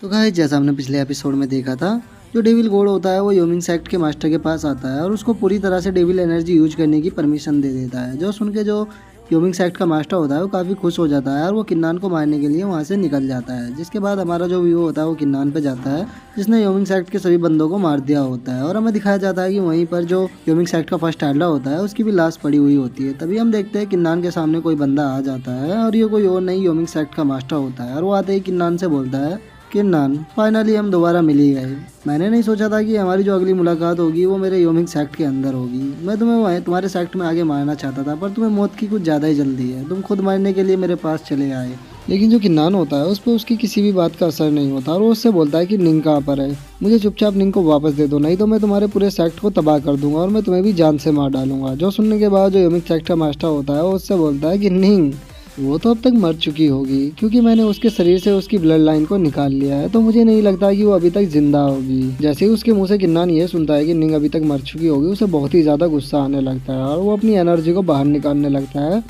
तो गाइस जैसा हमने पिछले एपिसोड में देखा था, जो डेविल गॉड होता है वो योमिंग सेक्ट के मास्टर के पास आता है और उसको पूरी तरह से डेविल एनर्जी यूज करने की परमिशन दे देता है। जो सुन के जो योमिंग सेक्ट का मास्टर होता है वो काफ़ी खुश हो जाता है और वो किन्नान को मारने के लिए वहाँ से निकल जाता है। जिसके बाद हमारा जो व्यू होता है वो किन्नान पे जाता है, जिसने योमिंग सेक्ट के सभी बंदों को मार दिया होता है। और हमें दिखाया जाता है कि वहीं पर जो योमिंग सेक्ट का फर्स्ट एल्डर होता है उसकी भी लाश पड़ी हुई होती है। तभी हम देखते हैं किन्नान के सामने कोई बंदा आ जाता है और ये कोई और नहीं योमिंग सेक्ट का मास्टर होता है। और वो आते ही किन्नान से बोलता है, किन्नान फाइनली हम दोबारा मिल ही गए। मैंने नहीं सोचा था कि हमारी जो अगली मुलाकात होगी वो मेरे योमिंग सेक्ट के अंदर होगी। मैं तुम्हें तुम्हारे सेक्ट में आगे मारना चाहता था, पर तुम्हें मौत की कुछ ज़्यादा ही जल्दी है। तुम खुद मारने के लिए मेरे पास चले आए। लेकिन जो किन्नान होता है उस पर उसकी किसी भी बात का असर नहीं होता और वो उससे बोलता है कि निंग कहाँ पर है, मुझे चुपचाप निंग को वापस दे दो, नहीं तो मैं तुम्हारे पूरे सेक्ट को तबाह कर दूंगा और मैं तुम्हें भी जान से मार डालूंगा। जो सुनने के बाद जो योमिंग सेक्ट का मास्टर होता है वो उससे बोलता है कि निंग वो तो अब तक मर चुकी होगी, क्योंकि मैंने उसके शरीर से उसकी ब्लड लाइन को निकाल लिया है, तो मुझे नहीं लगता कि वो अभी तक जिंदा होगी। जैसे ही उसके मुंह से किन्नान ये सुनता है कि निंग अभी तक मर चुकी होगी, उसे बहुत ही ज़्यादा गुस्सा आने लगता है और वो अपनी एनर्जी को बाहर निकालने लगता है,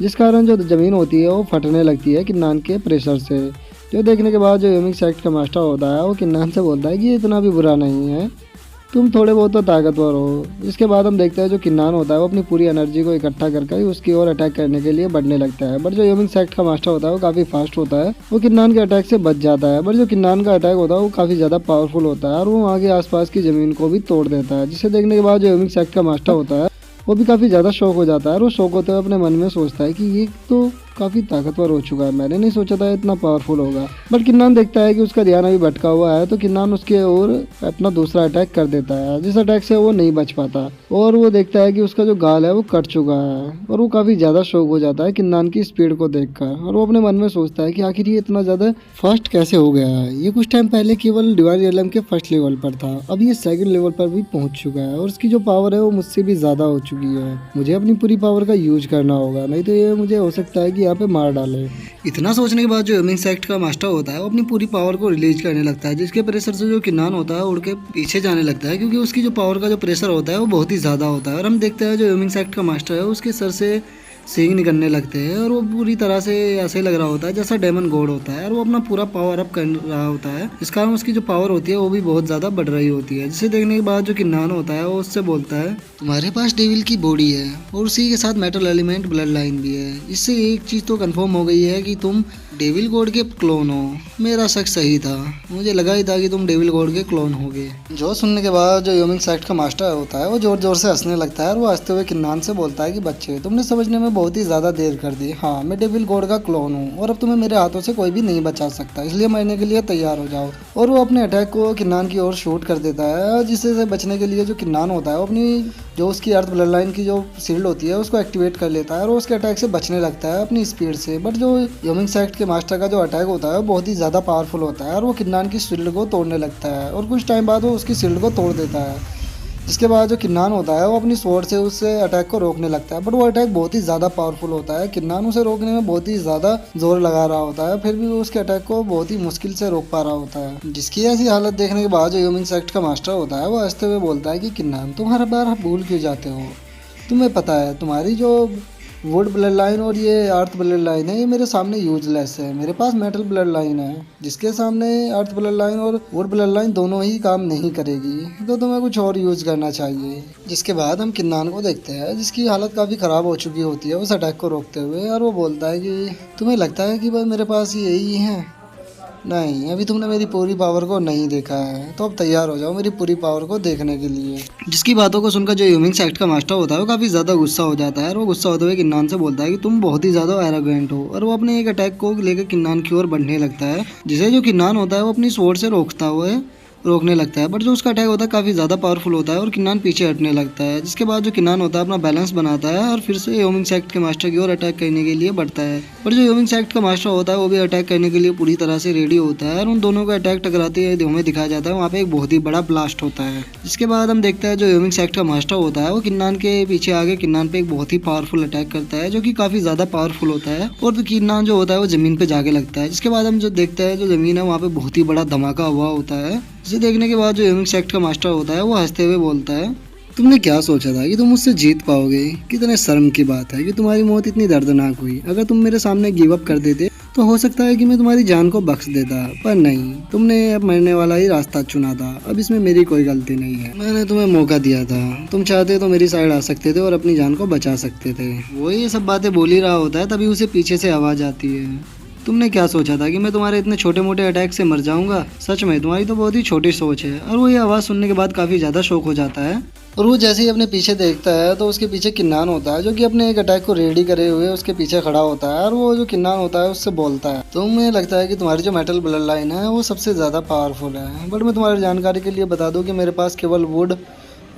जिस कारण जो ज़मीन होती है वो फटने लगती है किन्नान के प्रेशर से। जो देखने के बाद जो योमिंग सेक्ट का मास्टर होता है वो किन्नान से बोलता है कि ये इतना भी बुरा नहीं है, तुम थोड़े बहुत तो ताकतवर हो। इसके बाद हम देखते हैं जो किन्नान होता है वो अपनी पूरी एनर्जी को इकट्ठा करके उसकी ओर अटैक करने के लिए बढ़ने लगता है। बट जो योमिंग सेक्ट का मास्टर होता है वो काफ़ी फास्ट होता है, वो किन्नान के अटैक से बच जाता है। बट जो किन्नान का अटैक होता है वो काफ़ी ज़्यादा पावरफुल होता है और वो वहाँ के आसपास की ज़मीन को भी तोड़ देता है, जिसे देखने के बाद जो योमिंग सेक्ट का मास्टर होता है वो भी काफ़ी ज़्यादा शौक हो जाता है और वो शौक होते हुए अपने मन में सोचता है कि ये तो काफ़ी ताकतवर हो चुका है, मैंने नहीं सोचा था इतना पावरफुल होगा। बट किन्नान देखता है कि उसका ध्यान अभी भटका हुआ है, तो किन्नान उसके ओर अपना दूसरा अटैक कर देता है, जिस अटैक से वो नहीं बच पाता और वो देखता है कि उसका जो गाल है वो कट चुका है और वो काफ़ी ज़्यादा शौक हो जाता है किन्नान की स्पीड को देखकर और वो अपने मन में सोचता है कि आखिर ये इतना ज़्यादा फास्ट कैसे हो गया है। ये कुछ टाइम पहले केवल डिवाइन रियलम के फर्स्ट लेवल पर था, अब ये सेकंड लेवल पर भी पहुंच चुका है और उसकी जो पावर है वो मुझसे भी ज़्यादा हो चुकी है। मुझे अपनी पूरी पावर का यूज करना होगा, नहीं तो ये मुझे हो सकता है कि यहाँ पे मार डाले। इतना सोचने के बाद जो योमिंग सेक्ट का मास्टर होता है वो अपनी पूरी पावर को रिलीज करने लगता है, जिसके प्रेशर से जो किन्नान होता है उड़ के पीछे जाने लगता है, क्योंकि उसकी जो पावर का जो प्रेशर होता है वो बहुत ही ज़्यादा होता है। और हम देखते हैं जो योमिंग सेक्ट का मास्टर है उसके सर से सींग निकलने लगते हैं और वो पूरी तरह से ऐसे लग रहा होता है जैसा डेमन गॉड होता है और वो अपना पूरा पावर अप कर रहा होता है। इस कारण उसकी जो पावर होती है वो भी बहुत ज़्यादा बढ़ रही होती है, जिसे देखने के बाद जो किन्नान होता है वो उससे बोलता है, तुम्हारे पास डेविल की बॉडी है और उसी के साथ मेटल एलिमेंट ब्लड लाइन भी है, इससे एक चीज़ तो कंफर्म हो गई है कि तुम डेविल गॉड के क्लोन हो। मेरा शक सही था, मुझे लगा ही था कि तुम डेविल गॉड के क्लोन होगे। जो सुनने के बाद जो योमिंग सेक्ट का मास्टर होता है वो जोर जोर से हंसने लगता है और वो हंसते हुए किन्नान से बोलता है कि बच्चे तुमने समझने में बहुत ही ज़्यादा देर कर दी। हाँ, मैं डेविल गॉड का क्लोन हूँ और अब तुम्हें मेरे हाथों से कोई भी नहीं बचा सकता, इसलिए मरने के लिए तैयार हो जाओ। और वो अपने अटैक को किन्नान की ओर शूट कर देता है, जिससे से बचने के लिए जो किन्नान होता है वो अपनी जो उसकी अर्थ ब्लड लाइन की जो शील्ड होती है उसको एक्टिवेट कर लेता है और उसके अटैक से बचने लगता है अपनी स्पीड से। बट जो योमिंग सेक्ट के मास्टर का जो अटैक होता है वो बहुत ही ज़्यादा पावरफुल होता है और वो किन्नान की शील्ड को तोड़ने लगता है और कुछ टाइम बाद वो उसकी शील्ड को तोड़ देता है। जिसके बाद जो किन्नान होता है वो अपनी स्वॉर्ड से उससे अटैक को रोकने लगता है, बट वो अटैक बहुत ही ज़्यादा पावरफुल होता है। किन्नान उसे रोकने में बहुत ही ज़्यादा जोर लगा रहा होता है, फिर भी वो उसके अटैक को बहुत ही मुश्किल से रोक पा रहा होता है। जिसकी ऐसी हालत देखने के बाद जो योमिंग सेक्ट का मास्टर होता है वो हंसते हुए बोलता है कि किन्नान तुम हर बार भूल क्यों जाते हो, तुम्हें पता है तुम्हारी जो वुड ब्लड लाइन और ये अर्थ ब्लड लाइन है ये मेरे सामने यूजलेस है। मेरे पास मेटल ब्लड लाइन है जिसके सामने अर्थ ब्लड लाइन और वुड ब्लड लाइन दोनों ही काम नहीं करेगी, तो तुम्हें कुछ और यूज करना चाहिए। जिसके बाद हम किन्नान को देखते हैं जिसकी हालत काफ़ी ख़राब हो चुकी होती है उस अटैक को रोकते हुए, और वो बोलता है कि तुम्हें लगता है कि भाई मेरे पास यही है, नहीं अभी तुमने मेरी पूरी पावर को नहीं देखा है, तो अब तैयार हो जाओ मेरी पूरी पावर को देखने के लिए। जिसकी बातों को सुनकर जो योमिंग सेक्ट का मास्टर होता है वो काफ़ी ज़्यादा गुस्सा हो जाता है और वो गुस्सा होते हुए किन्नान से बोलता है कि तुम बहुत ही ज़्यादा एरोगेंट हो, और वो अपने एक अटैक को लेकर किन्नान की ओर बढ़ने लगता है, जिसे जो किन्नान होता है वो अपनी स्वॉर्ड से रोकने लगता है। बट जो उसका अटैक होता है काफ़ी ज़्यादा पावरफुल होता है और किन्नान पीछे हटने लगता है। जिसके बाद जो किन्नान होता है अपना बैलेंस बनाता है और फिर से योमिंग सेक्ट के मास्टर की ओर अटैक करने के लिए बढ़ता है। पर जो योमिंग सेक्ट का मास्टर होता है वो भी अटैक करने के लिए पूरी तरह से रेडी होता है और उन दोनों का अटैक टकराते हुए हमें दिखाया जाता है वहाँ पे एक बहुत ही बड़ा ब्लास्ट होता है। जिसके बाद हम देखते हैं जो योमिंग सेक्ट का मास्टर होता है वो किन्नान के पीछे आगे किन्नान पे एक बहुत ही पावरफुल अटैक करता है, जो कि काफ़ी ज़्यादा पावरफुल होता है और किन्नान जो होता है वो ज़मीन पे जाके लगता है। जिसके बाद हम जो देखते हैं जो ज़मीन है वहाँ पे बहुत ही बड़ा धमाका हुआ होता है, जिसे देखने के बाद जो योमिंग सेक्ट का मास्टर होता है वो हंसते हुए बोलता है, तुमने क्या सोचा था कि तुम मुझसे जीत पाओगे? कितने शर्म की बात है कि तुम्हारी मौत इतनी दर्दनाक हुई। अगर तुम मेरे सामने गिव अप कर देते तो हो सकता है कि मैं तुम्हारी जान को बख्श देता, पर नहीं, तुमने अब मरने वाला ही रास्ता चुना था। अब इसमें मेरी कोई गलती नहीं है। मैंने तुम्हें मौका दिया था, तुम चाहते तो मेरी साइड आ सकते थे और अपनी जान को बचा सकते थे। वो ये सब बातें बोल ही रहा होता है, तभी उसे पीछे से आवाज आती है। तुमने क्या सोचा था कि मैं तुम्हारे इतने छोटे मोटे अटैक से मर जाऊंगा? सच में तुम्हारी तो बहुत ही छोटी सोच है। और वो ये आवाज़ सुनने के बाद काफ़ी ज़्यादा शौक हो जाता है। और वो जैसे ही अपने पीछे देखता है तो उसके पीछे किन्नान होता है, जो कि अपने एक अटैक को रेडी करे हुए उसके पीछे खड़ा होता है। और वो जो किन्नान होता है उससे बोलता है, तुम्हें लगता है कि तुम्हारी जो मेटल ब्लड लाइन है वो सबसे ज़्यादा पावरफुल है, बट मैं तुम्हारी जानकारी के लिए बता दूँ कि मेरे पास केवल वुड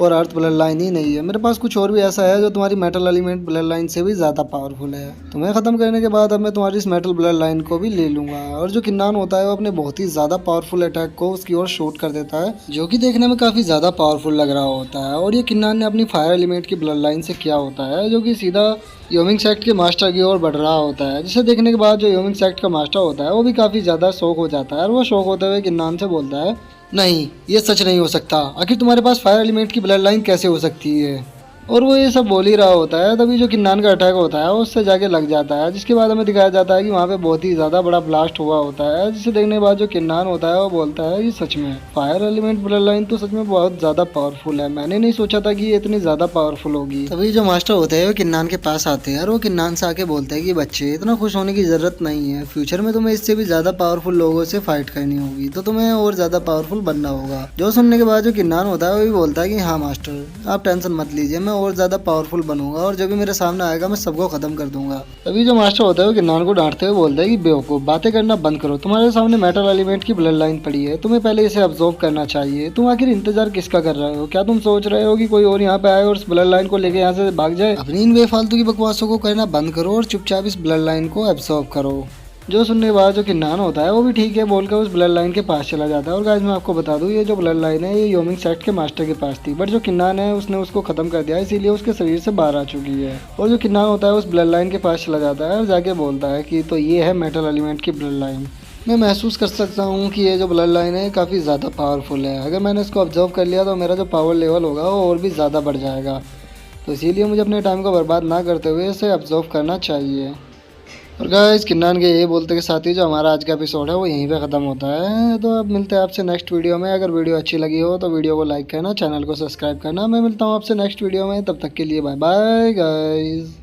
और अर्थ ब्लड लाइन ही नहीं है। मेरे पास कुछ और भी ऐसा है जो तुम्हारी मेटल एलिमेंट ब्लड लाइन से भी ज़्यादा पावरफुल है। तुम्हें ख़त्म करने के बाद अब मैं तुम्हारी इस मेटल ब्लड लाइन को भी ले लूँगा। और जो किन्नान होता है वो अपने बहुत ही ज़्यादा पावरफुल अटैक को उसकी ओर शूट कर देता है, जो कि देखने में काफ़ी ज़्यादा पावरफुल लग रहा होता है। और ये किन्नान ने अपनी फायर एलिमेंट की ब्लड लाइन से किया होता है, जो कि सीधा योमिंग सेक्ट के मास्टर की ओर बढ़ रहा होता है, जिसे देखने के बाद जो योमिंग सेक्ट का मास्टर होता है वो भी काफ़ी ज़्यादा शौक हो जाता है। और वो शौक होते हुए किन्नान से बोलता है, नहीं, ये सच नहीं हो सकता। आखिर तुम्हारे पास फायर एलिमेंट की ब्लड लाइन कैसे हो सकती है? और वो ये सब बोल ही रहा होता है, तभी जो किन्नान का अटैक होता है वो उससे जाके लग जाता है, जिसके बाद हमें दिखाया जाता है कि वहाँ पे बहुत ही ज़्यादा बड़ा ब्लास्ट हुआ होता है, जिसे देखने के बाद जो किन्नान होता है वो बोलता है, ये सच में फायर एलिमेंट ब्लड लाइन तो सच में बहुत ज़्यादा पावरफुल है। मैंने नहीं सोचा था कि ये इतनी ज़्यादा पावरफुल होगी। तभी जो मास्टर होते हैं वो किन्नान के पास आते हैं और वो किन्नान से आके बोलते हैं कि बच्चे, इतना खुश होने की ज़रूरत नहीं है। फ्यूचर में तुम्हें इससे भी ज़्यादा पावरफुल लोगों से फाइट करनी होगी, तो तुम्हें और ज़्यादा पावरफुल बनना होगा। जो सुनने के बाद जो किन्नान होता है वो भी बोलता है कि हाँ मास्टर, आप टेंशन मत लीजिए, मैं और ज़्यादा पावरफुल बनूंगा और जो भी मेरे सामने आएगा मैं सबको खत्म कर दूंगा। तभी जो मास्टर होता है वो किन्नान को डांटते हुए बोलता है कि बेवकूफ, बातें करना बंद करो। तुम्हारे सामने मेटल एलिमेंट की ब्लड लाइन पड़ी है, तुम्हें पहले इसे ऑब्जर्व करना चाहिए। तुम आखिर इंतजार किसका कर रहे हो? क्या तुम सोच रहे हो कि कोई और यहाँ पे आए और उस ब्लड लाइन को लेके यहाँ से भाग जाए? अपनी इन बेफालतू की बकवासों को करना बंद करो और चुपचाप इस ब्लड लाइन को ऑब्जर्व करो। जो सुनने के बाद जो किन्नान होता है वो भी ठीक है बोलकर उस ब्लड लाइन के पास चला जाता है। और गाइस मैं आपको बता दूं, ये जो ब्लड लाइन है ये योमिंग सेक्ट के मास्टर के पास थी, बट जो किन्नान है उसने उसको खत्म कर दिया, इसीलिए उसके शरीर से बाहर आ चुकी है। और जो किन्नान होता है उस ब्लड लाइन के पास चला जाता है और जाके बोलता है कि तो ये है मेटल एलिमेंट की ब्लड लाइन। मैं महसूस कर सकता हूँ कि ये जो ब्लड लाइन है काफ़ी ज़्यादा पावरफुल है। अगर मैंने इसको ऑब्जर्व कर लिया तो मेरा जो पावर लेवल होगा वो और भी ज़्यादा बढ़ जाएगा, तो इसीलिए मुझे अपने टाइम को बर्बाद ना करते हुए इसे ऑब्जर्व करना चाहिए। और गाइस किन्नान के ये बोलते के साथ ही जो हमारा आज का एपिसोड है वो यहीं पे ख़त्म होता है। तो अब मिलते हैं आपसे नेक्स्ट वीडियो में। अगर वीडियो अच्छी लगी हो तो वीडियो को लाइक करना, चैनल को सब्सक्राइब करना। मैं मिलता हूँ आपसे नेक्स्ट वीडियो में, तब तक के लिए बाय बाय गाइस।